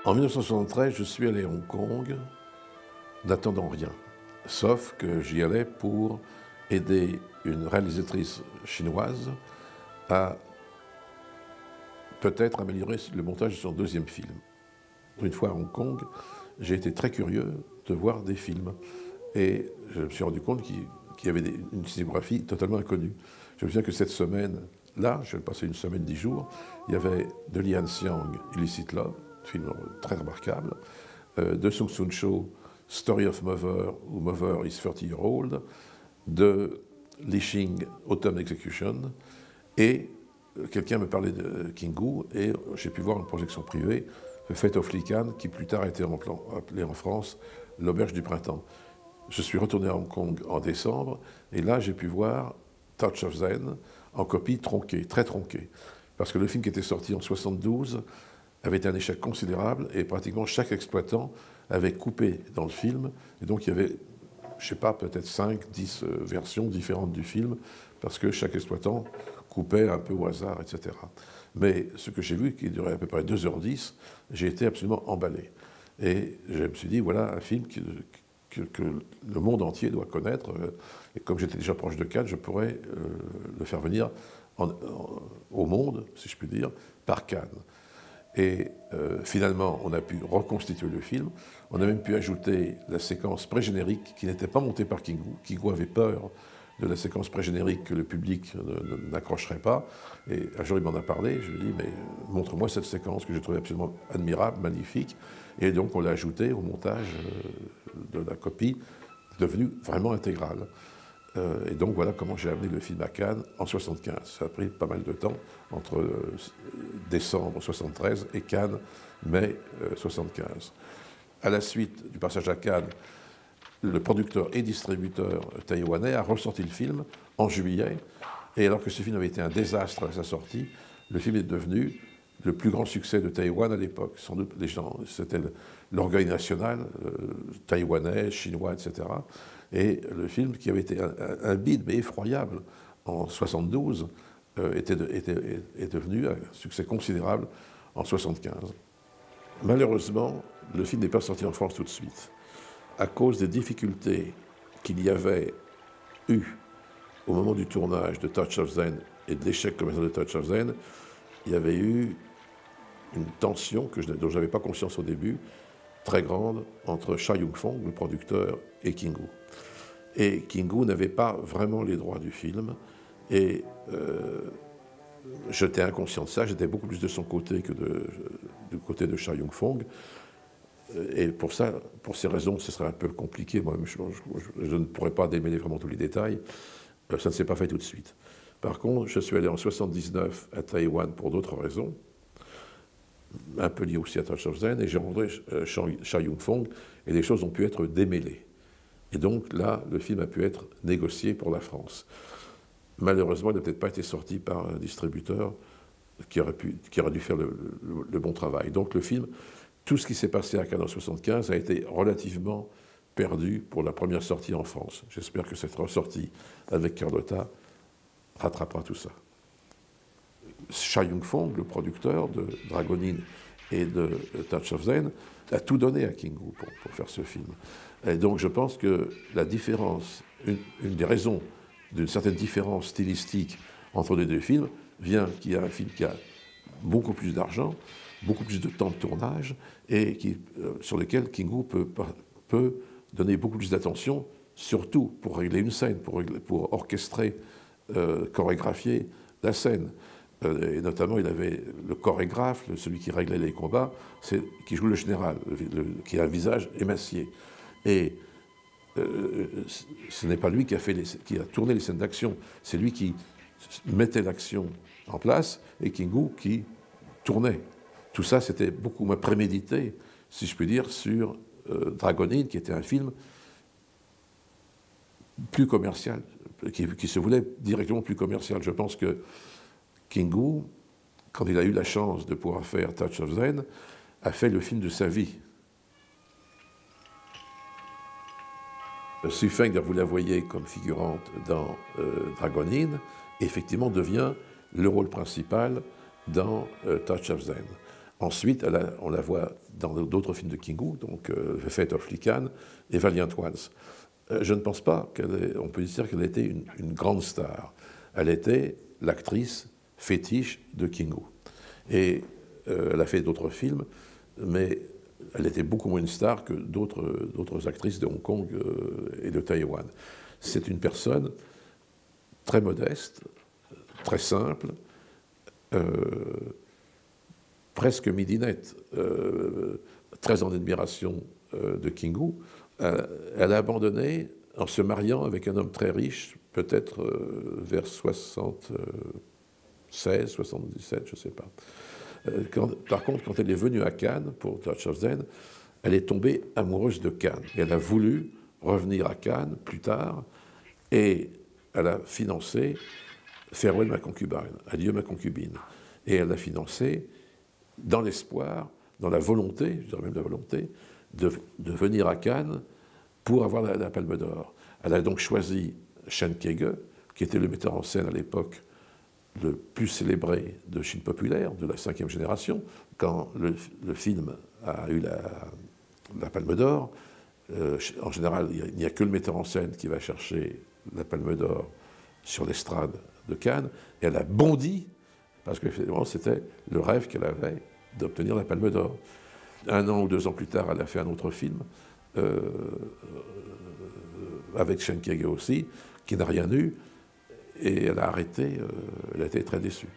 En 1973, je suis allé à Hong Kong, n'attendant rien, sauf que j'y allais pour aider une réalisatrice chinoise à peut-être améliorer le montage de son deuxième film. Une fois à Hong Kong, j'ai été très curieux de voir des films et je me suis rendu compte qu'il y avait une cinématographie totalement inconnue. Je me souviens que cette semaine-là, j'ai passé une semaine, 10 jours, il y avait de Lian Xiang, Illicit Love, film très remarquable, de Sung Soon Cho, Story of Mother, ou Mother is 30 Year Old, de Li Xing, Autumn Execution, et quelqu'un me parlait de Kingu, et j'ai pu voir une projection privée, The Fate of Li Can, qui plus tard a été appelé en France l'Auberge du Printemps. Je suis retourné à Hong Kong en décembre, et là j'ai pu voir Touch of Zen en copie tronquée, très tronquée. Parce que le film qui était sorti en 1972 avait été un échec considérable, et pratiquement chaque exploitant avait coupé dans le film, et donc il y avait, je ne sais pas, peut-être 5, 10 versions différentes du film, parce que chaque exploitant coupait un peu au hasard, etc. Mais ce que j'ai vu, qui durait à peu près 2h10, j'ai été absolument emballé. Et je me suis dit, voilà un film que le monde entier doit connaître. Et comme j'étais déjà proche de Cannes, je pourrais le faire venir au monde, si je puis dire, par Cannes. Et finalement, on a pu reconstituer le film. On a même pu ajouter la séquence pré-générique qui n'était pas montée par Kingu. Kingu avait peur de la séquence pré-générique que le public n'accrocherait pas. Et un jour, il m'en a parlé. Je lui ai dit, mais montre-moi cette séquence que j'ai trouvée absolument admirable, magnifique. Et donc, on l'a ajoutée au montage de la copie, devenue vraiment intégrale. Et donc, voilà comment j'ai amené le film à Cannes en 1975. Ça a pris pas mal de temps, entre décembre 1973 et Cannes, mai 1975. À la suite du passage à Cannes, le producteur et distributeur taïwanais a ressorti le film en juillet. Et alors que ce film avait été un désastre à sa sortie, le film est devenu le plus grand succès de Taïwan à l'époque. Sans doute, les gens, c'était l'orgueil national, taïwanais, chinois, etc. Et le film, qui avait été un bide, mais effroyable, en 1972, est devenu un succès considérable en 1975. Malheureusement, le film n'est pas sorti en France tout de suite, à cause des difficultés qu'il y avait eu au moment du tournage de Touch of Zen et de l'échec commercial de Touch of Zen. Il y avait eu une tension dont je n'avais pas conscience au début, très grande, entre Cha Yun-fong, le producteur, et Kingu. Et Kingu n'avait pas vraiment les droits du film, et j'étais inconscient de ça, j'étais beaucoup plus de son côté que du côté de Cha Yun-fong. Et pour ces raisons, ce serait un peu compliqué. Moi, je ne pourrais pas démêler vraiment tous les détails. Ça ne s'est pas fait tout de suite. Par contre, je suis allé en 1979 à Taïwan pour d'autres raisons, un peu liées aussi à Touch of Zen, et j'ai rencontré Cha Yun-fong, et les choses ont pu être démêlées. Et donc là, le film a pu être négocié pour la France. Malheureusement, il n'a peut-être pas été sorti par un distributeur qui aurait dû faire le bon travail. Donc le film, tout ce qui s'est passé à Cannes en 1975 a été relativement perdu pour la première sortie en France. J'espère que cette ressortie avec Carlotta rattrapera tout ça. Cha Yun-fong, le producteur de Dragon Inn et de Touch of Zen, a tout donné à Kingu pour faire ce film. Et donc je pense que la différence, une des raisons d'une certaine différence stylistique entre les deux films, vient qu'il y a un film qui a beaucoup plus d'argent, beaucoup plus de temps de tournage, et sur lequel Kingu peut donner beaucoup plus d'attention, surtout pour régler une scène, pour orchestrer, chorégraphier la scène. Et notamment, il avait le chorégraphe, celui qui réglait les combats, qui joue le général, qui a un visage émacié. Et ce n'est pas lui qui a tourné les scènes d'action, c'est lui qui mettait l'action en place, et Kingu qui tournait. Tout ça, c'était beaucoup moins prémédité, si je puis dire, sur Dragon Inn, qui était un film plus commercial, qui se voulait directement plus commercial. Je pense que Kingu, quand il a eu la chance de pouvoir faire Touch of Zen, a fait le film de sa vie. Su Feng, vous la voyez comme figurante dans Dragon Inn, effectivement devient le rôle principal dans Touch of Zen. Ensuite, on la voit dans d'autres films de Kingu, donc The Fate of Lycan et Valiant Ones. Je ne pense pas on peut dire qu'elle était une grande star. Elle était l'actrice fétiche de Kingu. Et elle a fait d'autres films, mais elle était beaucoup moins une star que d'autres actrices de Hong Kong et de Taïwan. C'est une personne très modeste, très simple, presque midinette, très en admiration de Kingu. Elle a abandonné en se mariant avec un homme très riche, peut-être vers 76, 77, je ne sais pas. Par contre, quand elle est venue à Cannes pour Touch of Zen, elle est tombée amoureuse de Cannes. Et elle a voulu revenir à Cannes plus tard, et elle a financé Farewell ma concubine, Adieu ma concubine. Et elle l'a financé dans l'espoir, dans la volonté, je dirais même la volonté, de venir à Cannes pour avoir la Palme d'Or. Elle a donc choisi Shen Kege, qui était le metteur en scène à l'époque le plus célébré de Chine populaire, de la 5e génération. Quand le film a eu la Palme d'Or, en général, il n'y a que le metteur en scène qui va chercher la Palme d'Or sur l'estrade de Cannes, et elle a bondi, parce que c'était le rêve qu'elle avait d'obtenir la Palme d'Or. 1 an ou 2 ans plus tard, elle a fait un autre film, avec Shen Kege aussi, qui n'a rien eu, et elle a arrêté, elle a été très déçue.